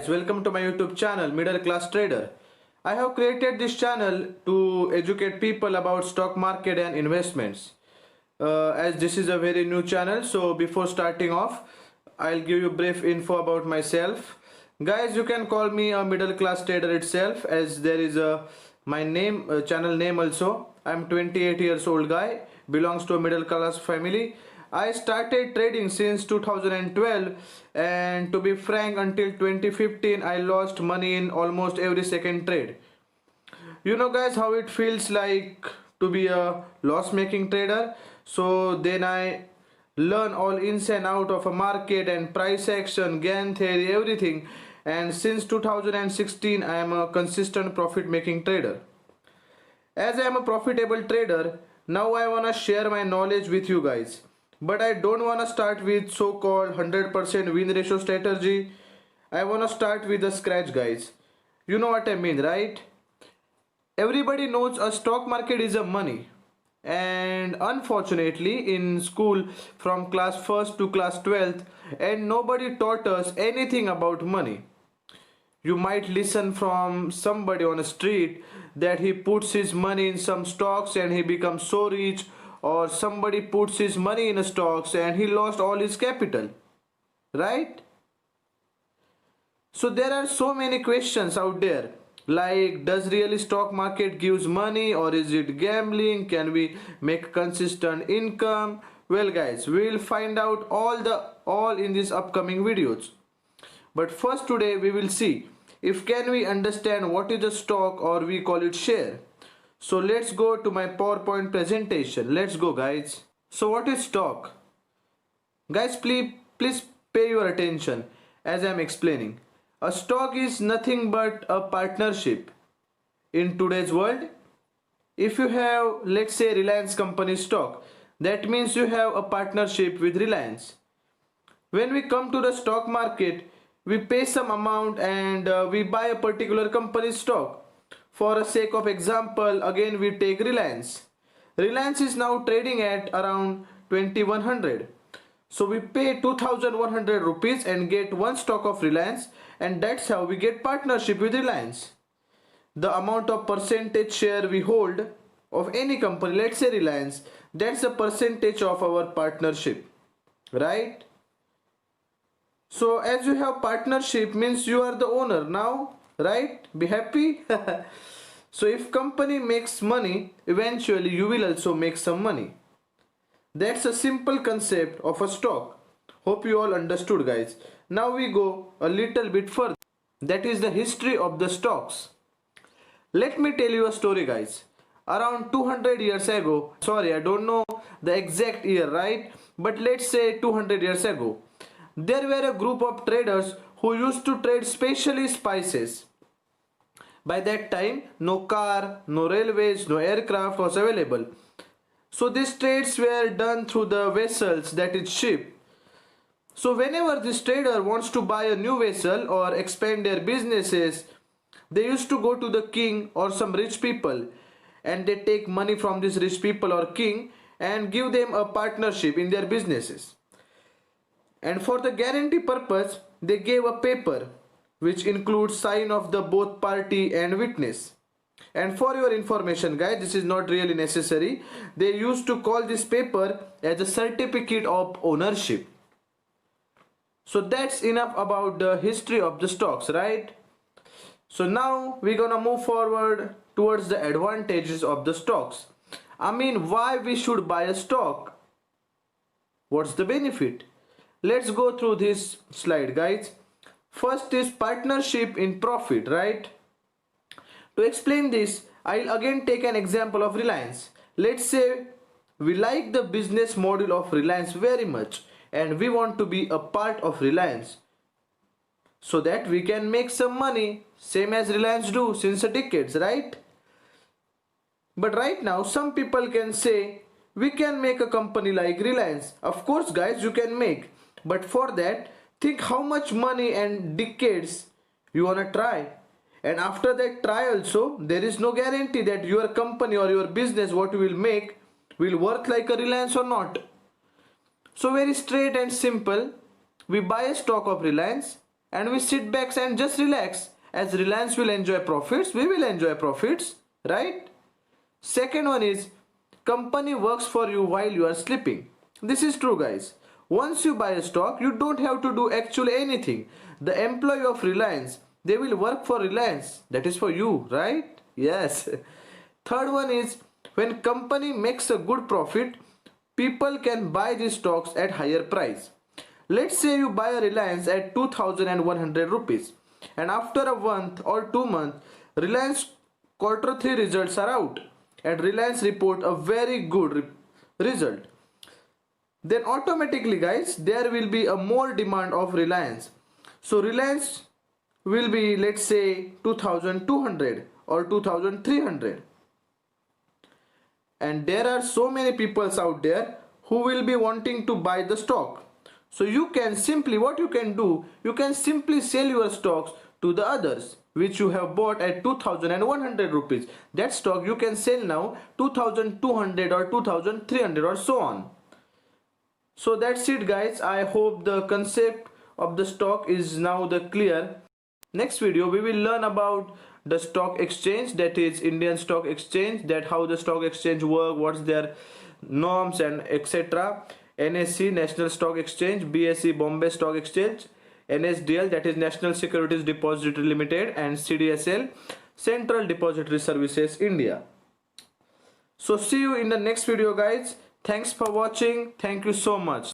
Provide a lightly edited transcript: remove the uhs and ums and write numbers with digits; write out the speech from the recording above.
guys, welcome to my YouTube channel Middle Class Trader. I have created this channel to educate people about stock market and investments. As this is a very new channel, so before starting off, I'll give you brief info about myself. Guys, you can call me a middle class trader itself, as there is a my name channel name also. I'm 28 years old guy, belongs to a middle class family. I started trading since 2012, and to be frank, until 2015 I lost money in almost every second trade. You know guys how it feels like to be a loss making trader. So then I learn all ins and out of a market and price action, gain theory, everything, and since 2016 I am a consistent profit making trader. As I am a profitable trader, now I wanna share my knowledge with you guys. But I don't wanna start with so-called 100% win ratio strategy. I wanna start with the scratch, guys. You know what I mean, right? Everybody knows a stock market is a money. And unfortunately, in school from class 1st to class 12th, and nobody taught us anything about money. You might listen from somebody on the street that he puts his money in some stocks and he becomes so rich, or somebody puts his money in stocks and he lost all his capital, right? So there are so many questions out there, like does really stock market gives money, or is it gambling? Can we make consistent income? Well guys, we will find out all in these upcoming videos. But first today we will see if can we understand what is a stock, or we call it share. So let's go to my PowerPoint presentation. Let's go guys. So what is stock? Guys, please pay your attention as I am explaining. A stock is nothing but a partnership. In today's world, if you have, let's say, Reliance company stock, that means you have a partnership with Reliance. When we come to the stock market, we pay some amount and we buy a particular company stock. For the sake of example, again we take Reliance. Reliance is now trading at around 2100. So we pay 2100 rupees and get one stock of Reliance, and that's how we get partnership with Reliance. The amount of percentage share we hold of any company, let's say Reliance, that's a percentage of our partnership, right? So as you have partnership means you are the owner now, right? Be happy. So if company makes money, eventually you will also make some money. That's a simple concept of a stock. Hope you all understood guys. Now we go a little bit further. That is the history of the stocks. Let me tell you a story guys. Around 200 years ago, sorry I don't know the exact year, right? But let's say 200 years ago, there were a group of traders who used to trade specially spices. By that time, no car, no railways, no aircraft was available. So these trades were done through the vessels, that is ship. So whenever this trader wants to buy a new vessel or expand their businesses, they used to go to the king or some rich people, and they take money from this rich people or king and give them a partnership in their businesses. And for the guarantee purpose, they gave a paper which includes sign of the both party and witness. And for your information guys, this is not really necessary. They used to call this paper as a certificate of ownership. So that's enough about the history of the stocks, right? So now we're gonna move forward towards the advantages of the stocks. I mean, why we should buy a stock? What's the benefit? Let's go through this slide guys. First is partnership in profit, right? To explain this, I'll again take an example of Reliance. Let's say we like the business model of Reliance very much and we want to be a part of Reliance so that we can make some money, same as Reliance do since decades, right? But right now some people can say we can make a company like Reliance. Of course guys, you can make, but for that think how much money and decades you wanna try. And after that try also, there is no guarantee that your company or your business what you will make will work like a Reliance or not. So very straight and simple, we buy a stock of Reliance and we sit back and just relax. As Reliance will enjoy profits, we will enjoy profits, right? Second one is company works for you while you are sleeping. This is true, guys. Once you buy a stock, you don't have to do actually anything. The employee of Reliance, they will work for Reliance. That is for you, right? Yes. Third one is when company makes a good profit, people can buy these stocks at higher price. Let's say you buy a Reliance at 2100 rupees, and after a month or 2 months, Reliance quarter 3 results are out and Reliance report a very good result. Then automatically, guys, there will be a more demand of Reliance. So Reliance will be, let's say, 2200 or 2300, and there are so many peoples out there who will be wanting to buy the stock. So you can simply, what you can do, you can simply sell your stocks to the others which you have bought at 2100 rupees. That stock you can sell now 2200 or 2300 or so on. So that's it, guys. I hope the concept of the stock is now the clear. Next video we will learn about the stock exchange, that is Indian Stock Exchange, that how the stock exchange work, what's their norms and etc. NSE, National Stock Exchange, BSE, Bombay Stock Exchange, NSDL, that is National Securities Depository Limited, and CDSL, Central Depository Services India. So see you in the next video, guys. Thanks for watching. Thank you so much.